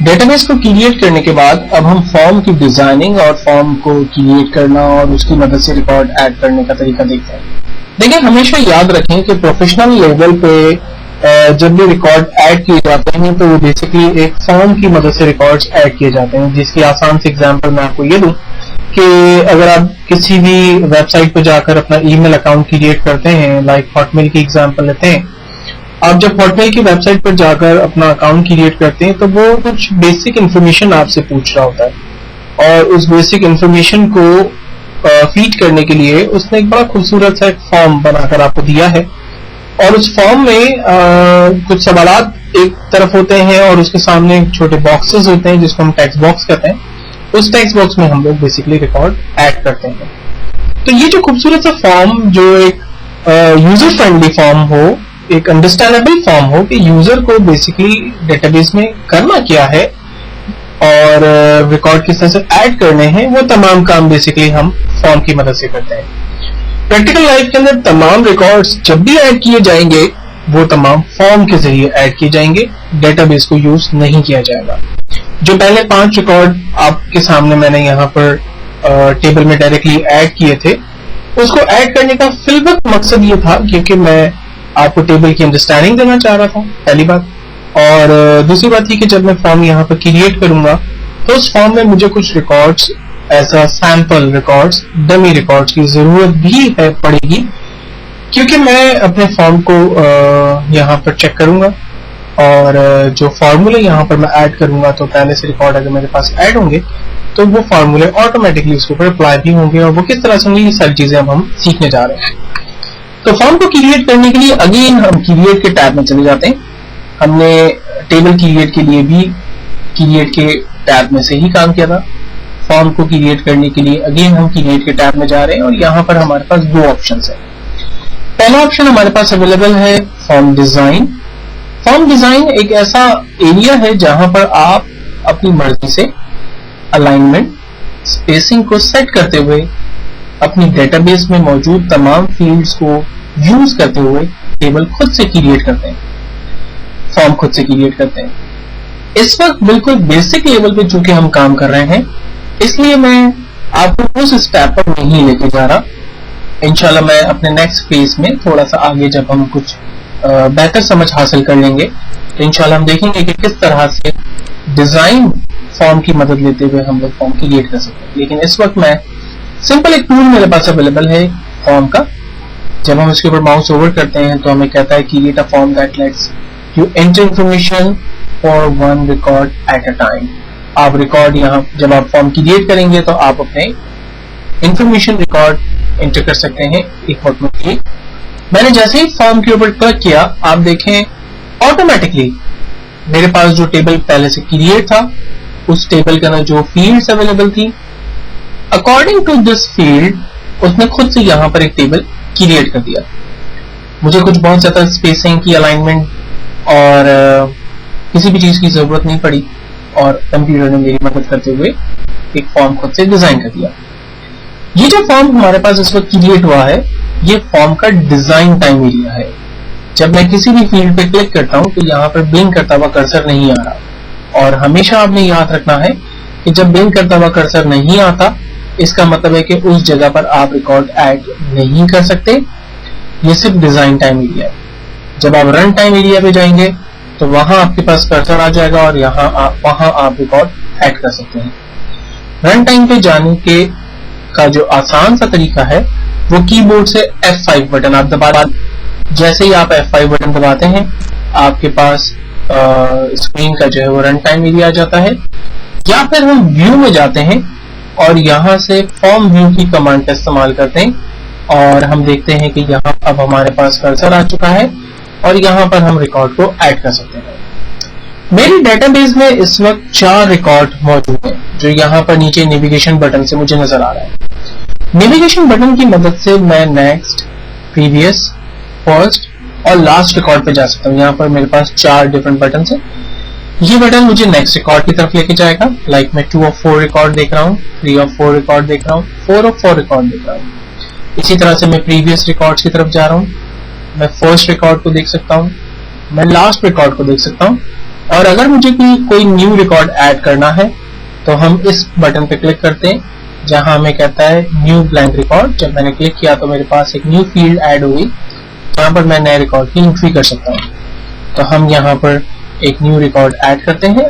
Database को create करने के बाद अब हम फॉर्म की डिजाइनिंग और फॉर्म को क्रिएट करना और उसकी मदद से रिकॉर्ड ऐड करने का तरीका देखते हैं। देखिए, हमेशा याद रखें कि प्रोफेशनल लेवल पे जब भी रिकॉर्ड ऐड किए जाते हैं तो वो बेसिकली एक फॉर्म की मदद से रिकॉर्ड्स ऐड किए जाते हैं, जिसकी आसान सी एग्जांपल मैं आपको ये दूं कि अगर आप किसी भी वेबसाइट पर जाकर अपना ईमेल अकाउंट क्रिएट करते हैं, लाइक हॉटमेल की एग्जांपल लेते हैं, आप जब हॉटमेल की वेबसाइट पर जाकर अपना अकाउंट क्रिएट करते हैं तो वो कुछ बेसिक इन्फॉर्मेशन आपसे पूछ रहा होता है और उस बेसिक इन्फॉर्मेशन को फीड करने के लिए उसने एक बड़ा खूबसूरत सा एक फॉर्म बनाकर आपको दिया है और उस फॉर्म में कुछ सवालात एक तरफ होते हैं और उसके सामने छोटे बॉक्सेस होते हैं जिसको हम टेक्स्ट बॉक्स कहते हैं। उस टेक्स्ट बॉक्स में हम लोग बेसिकली रिकॉर्ड ऐड करते हैं। तो ये जो खूबसूरत सा फॉर्म, जो एक यूजर फ्रेंडली फॉर्म हो, एक अंडरस्टैंडेबल फॉर्म हो कि यूजर को बेसिकली डेटाबेस में करना क्या है और रिकॉर्ड किस तरह से ऐड करने हैं, वो तमाम काम बेसिकली हम फॉर्म की मदद से करते हैं। प्रैक्टिकल लाइफ के अंदर तमाम रिकॉर्ड्स जब भी ऐड किए जाएंगे वो तमाम फॉर्म के जरिए ऐड किए जाएंगे, डेटाबेस को यूज नहीं किया जाएगा। जो पहले 5 रिकॉर्ड आपके सामने मैंने यहाँ पर टेबल में डायरेक्टली ऐड किए थे, उसको ऐड करने का फिलवक्त मकसद ये था क्योंकि मैं आपको टेबल की अंडरस्टैंडिंग देना चाह रहा था, पहली बात। और दूसरी बात ये कि जब मैं फॉर्म यहाँ पर क्रिएट करूंगा तो उस फॉर्म में मुझे कुछ रिकॉर्ड्स, ऐसा सैंपल रिकॉर्ड्स, डमी रिकॉर्ड्स की जरूरत भी पड़ेगी क्योंकि मैं अपने फॉर्म को यहाँ पर चेक करूंगा और जो फार्मूले यहाँ पर मैं ऐड करूंगा तो पहले से रिकॉर्ड अगर मेरे पास ऐड होंगे तो वो फार्मूले ऑटोमेटिकली उसके ऊपर अप्लाई भी होंगे और वो किस तरह से होंगे, ये सारी चीजें अब हम सीखने जा रहे हैं। तो फॉर्म को क्रिएट करने के लिए अगेन हम क्रिएट के टैब में चले जाते हैं। हमने टेबल क्रिएट के लिए भी क्रिएट के टैब में से ही काम किया था। फॉर्म को क्रिएट करने के लिए अगेन हम क्रिएट के टैब में जा रहे हैं और यहाँ पर हमारे पास 2 ऑप्शंस हैं। पहला ऑप्शन हमारे पास अवेलेबल है फॉर्म डिजाइन। फॉर्म डिजाइन एक ऐसा एरिया है जहां पर आप अपनी मर्जी से अलाइनमेंट, स्पेसिंग को सेट करते हुए अपनी डेटाबेस में मौजूद तमाम फील्ड्स को यूज करते हुए टेबल खुद से क्रिएट करते हैं, फॉर्म खुद से क्रिएट करते हैं। इस वक्त बिल्कुल बेसिक लेवल पे चूंकि हम काम कर रहे हैं, इसलिए मैं आपको उस स्टेप पर नहीं लेके जा रहा। इंशाल्लाह मैं अपने नेक्स्ट फेज में थोड़ा सा आगे जब हम कुछ बेहतर समझ हासिल कर लेंगे तो इंशाल्लाह हम देखेंगे कि किस तरह से डिजाइन फॉर्म की मदद लेते हुए हम लोग फॉर्म क्रिएट कर सकते हैं। लेकिन इस वक्त मैं सिंपल एक टूल मेरे पास अवेलेबल है फॉर्म का। जब हम इसके ऊपर माउस ओवर करते हैं तो हमें कहता है create a form that let's you enter information for one record at a time. आप रिकॉर्ड यहाँ जब आप फॉर्म क्रिएट करेंगे तो आप अपने इंफॉर्मेशन रिकॉर्ड एंटर कर सकते हैं एक वक्त में। मैंने जैसे ही फॉर्म के ऊपर क्लिक किया, आप देखें ऑटोमेटिकली मेरे पास जो टेबल पहले से क्रिएट था उस टेबल के अंदर जो फील्ड्स अवेलेबल थी, अकॉर्डिंग टू दिस फील्ड उसने खुद से यहाँ पर एक टेबल क्रिएट कर दिया। मुझे कुछ बहुत ज्यादा स्पेसिंग की, अलाइनमेंट और किसी भी चीज की जरूरत नहीं पड़ी और कंप्यूटर ने मेरी मदद करते हुए एक फॉर्म खुद से डिजाइन कर दिया। ये जो फॉर्म हमारे पास इस वक्त क्रिएट हुआ है, ये फॉर्म का डिजाइन टाइम एरिया है। जब मैं किसी भी फील्ड पे क्लिक करता हूं तो यहाँ पर ब्लिंक करता हुआ कर्सर नहीं आ रहा। और हमेशा आपने याद रखना है कि जब ब्लिंक करता हुआ कर्सर नहीं आता, इसका मतलब है कि उस जगह पर आप रिकॉर्ड ऐड नहीं कर सकते। ये सिर्फ डिजाइन टाइम एरिया है। जब आप रन टाइम एरिया पे जाएंगे तो वहां आपके पास कर्सर आ जाएगा और वहां आप रिकॉर्ड ऐड कर सकते हैं। रन टाइम पे जाने के का जो आसान सा तरीका है वो कीबोर्ड से F5 बटन आप दबा, जैसे ही आप F5 बटन दबाते हैं आपके पास स्क्रीन का जो है वो रन टाइम एरिया आ जाता है। या फिर हम व्यू में जाते हैं और यहाँ से फॉर्म व्यू की कमांड का इस्तेमाल करते हैं और हम देखते हैं कि यहाँ अब हमारे पास कर्सर आ चुका है और यहाँ पर हम रिकॉर्ड को ऐड कर सकते हैं। मेरी डेटाबेस में इस वक्त 4 रिकॉर्ड मौजूद हैं जो यहाँ पर नीचे नेविगेशन बटन से मुझे नजर आ रहा है। नेविगेशन बटन की मदद से मैं नेक्स्ट, प्रीवियस, फर्स्ट और लास्ट रिकॉर्ड पे जा सकता हूँ। यहाँ पर मेरे पास 4 डिफरेंट बटन है। ये बटन मुझे नेक्स्ट रिकॉर्ड की तरफ लेके जाएगा। लाइक मैं 2 of 4 रिकॉर्ड देख रहा हूँ, 3 of 4 रिकॉर्ड देख रहा हूँ, 4 of 4 रिकॉर्ड देख रहा हूँ। इसी तरह से मैं प्रीवियस रिकॉर्ड की तरफ जा रहा हूँ, मैं फर्स्ट रिकॉर्ड को देख सकता हूँ, मैं लास्ट रिकॉर्ड को देख सकता हूँ और अगर मुझे कोई न्यू रिकॉर्ड ऐड करना है तो हम इस बटन पे क्लिक करते हैं जहां हमें कहता है न्यू ब्लैंक रिकॉर्ड। जब मैंने क्लिक किया तो मेरे पास एक न्यू फील्ड ऐड हो गई जहां पर मैं नए रिकॉर्ड की एंट्री कर सकता हूं। तो हम यहां पर एक न्यू रिकॉर्ड ऐड करते हैं।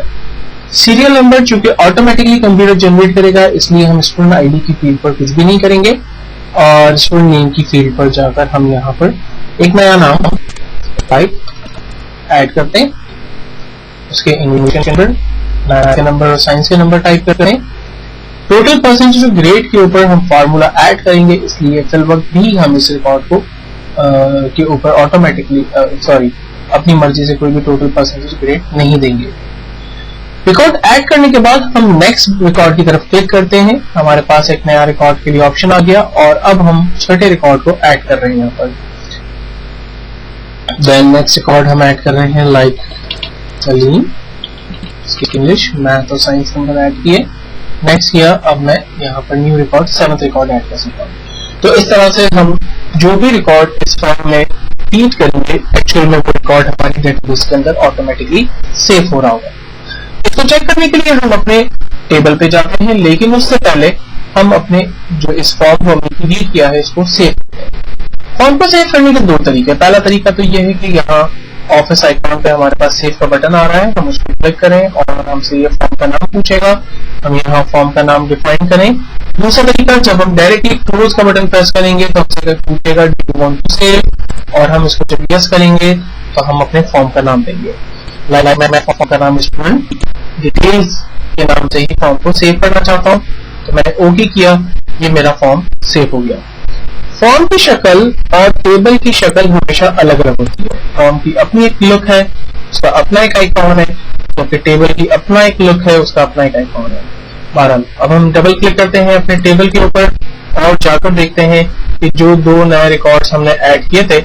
सीरियल नंबर चूंकि ऑटोमेटिकली कंप्यूटर जनरेट करेगा इसलिए हम स्टूडेंट आईडी की फील्ड पर कुछ भी नहीं करेंगे और स्टूडेंट नेम की फील्ड पर जाकर हम यहाँ पर एक नया नाम टाइप ऐड करते हैं। उसके इंग्लिश के नंबर, मैथ के नंबर और साइंस के नंबर टाइप करते हैं। टोटल परसेंटेज ऑफ ग्रेड के ऊपर हम फार्मूला ऐड करेंगे इसलिए फिल वक्त भी हम इस रिकॉर्ड को के ऊपर ऑटोमेटिकली अपनी मर्जी से कोई भी टोटल परसेंटेज ग्रेड नहीं देंगे। रिकॉर्ड ऐड करने के बाद हम नेक्स्ट रिकॉर्ड की तरफ क्लिक करते हैं। हमारे पास एक नया रिकॉर्ड के लिए ऑप्शन आ गया और अब हम छठे रिकॉर्ड को ऐड कर रहे हैं यहाँ पर। देन नेक्स्ट रिकॉर्ड हम ऐड कर रहे हैं लाइक सलीम, इसकी इंग्लिश, मैथ और साइंस नंबर ऐड किए, नेक्स्ट किया। अब मैं यहाँ पर new record 7th record add कर सकता हूँ। तो इस तरह से हम जो भी रिकॉर्ड इस फॉर्म में फीड करेंगे एक्चुअल में वो रिकॉर्ड हमारी डेटाबेस के अंदर ऑटोमेटिकली सेव हो रहा होगा। इसको चेक करने के लिए हम अपने टेबल पे जाते हैं, लेकिन उससे पहले हम अपने जो इस फॉर्म को हमने क्रिएट किया है इसको सेव करते हैं। फॉर्म को सेव करने के दो तरीके। पहला तरीका तो यह है कि यहाँ ऑफिस आइकॉन पे हमारे पास सेव का बटन आ रहा है, हम उसको क्लिक करें और हमसे ये फॉर्म का नाम पूछेगा, हम यहाँ फॉर्म का नाम डिफाइन करें। दूसरा तरीका, जब हम डायरेक्टली क्लोज का बटन प्रेस करेंगे तो हमसे पूछेगा do you want to save, और हम इसको जब यस करेंगे तो हम अपने फॉर्म का नाम देंगे। मैं फॉर्म का नाम स्टूडेंट डिटेल्स के नाम से ही फॉर्म को सेव करना चाहता हूँ, तो मैंने ओके किया, ये मेरा फॉर्म सेव हो गया। फॉर्म की शक्ल और टेबल की शक्ल हमेशा अलग अलग होती है। फॉर्म की अपनी एक लुक है, उसका अपना एक आइकॉन है, क्योंकि टेबल की अपना एक लुक है, उसका अपना एक आइकॉन है। बहरहाल अब हम डबल क्लिक करते हैं अपने टेबल के ऊपर और जाकर देखते हैं कि जो दो नए रिकॉर्ड्स हमने ऐड किए थे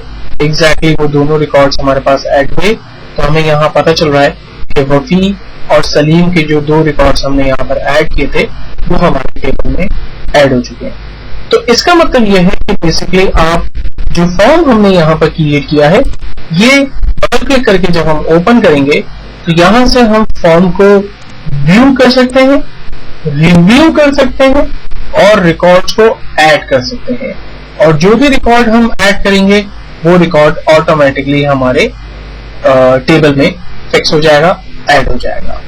एग्जैक्टली वो दोनों रिकॉर्ड्स हमारे पास ऐड हुए। तो हमें यहाँ पता चल रहा है कि वफी और सलीम के जो दो रिकॉर्ड्स हमने यहाँ पर ऐड किए थे वो हमारे टेबल में ऐड हो चुके हैं। तो इसका मतलब यह है कि बेसिकली आप जो फॉर्म हमने यहाँ पर क्रिएट किया है ये डबल क्लिक करके जब हम ओपन करेंगे तो यहाँ से हम फॉर्म को व्यू कर सकते हैं, रिव्यू कर सकते हैं और रिकॉर्ड्स को ऐड कर सकते हैं। और जो भी रिकॉर्ड हम ऐड करेंगे वो रिकॉर्ड ऑटोमेटिकली हमारे टेबल में फिक्स हो जाएगा, ऐड हो जाएगा।